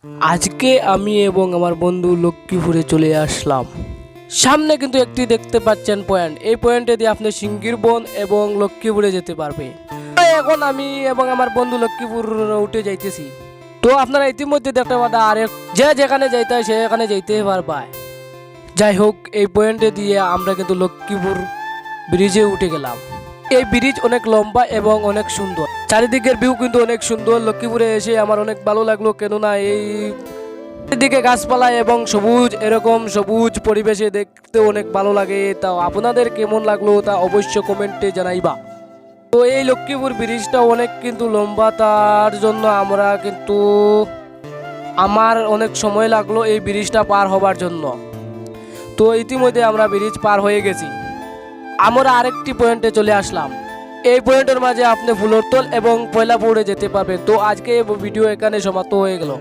আজকে আমি এবং আমার বন্ধু লক্ষ্মীপুরে চলে আসলাম। সামনে কিন্তু একটি দেখতে পাচ্ছেন পয়েন্ট, এই পয়েন্টে দিয়ে আপনি সিঙ্গির বন এবং লক্ষ্মীপুরে যেতে পারবে। এখন আমি এবং আমার বন্ধু লক্ষ্মীপুর উঠে যাইতেছি। তো আপনারা ইতিমধ্যে দেখতে পাবেন আর যে যেখানে যাইতে হয় সেখানে যাইতে পারবা। যাই হোক, এই পয়েন্টে দিয়ে আমরা কিন্তু লক্ষ্মীপুর ব্রিজে উঠে গেলাম। এই ব্রিজ অনেক লম্বা এবং অনেক সুন্দর, চারিদিকের ভিউ কিন্তু অনেক সুন্দর। লক্ষ্মীপুরে এসে আমার অনেক ভালো লাগলো, কেননা এই দিকে গাছপালা এবং সবুজ, এরকম সবুজ পরিবেশে দেখতে অনেক ভালো লাগে। তা আপনাদের কেমন লাগলো তা অবশ্য কমেন্টে জানাইবা। তো এই লক্ষ্মীপুর ব্রিজটা অনেক কিন্তু লম্বা, তার জন্য আমরা কিন্তু আমার অনেক সময় লাগলো এই ব্রিজটা পার হবার জন্য। তো ইতিমধ্যে আমরা ব্রিজ পার হয়ে গেছি, আমরা আরেকটি পয়েন্টে চলে আসলাম। এই পয়েন্টের মাঝে আপনি ফুলরতল এবং পয়লাপুরে যেতে পারবেন। তো আজকে ভিডিও এখানে সমাপ্ত হয়ে গেল।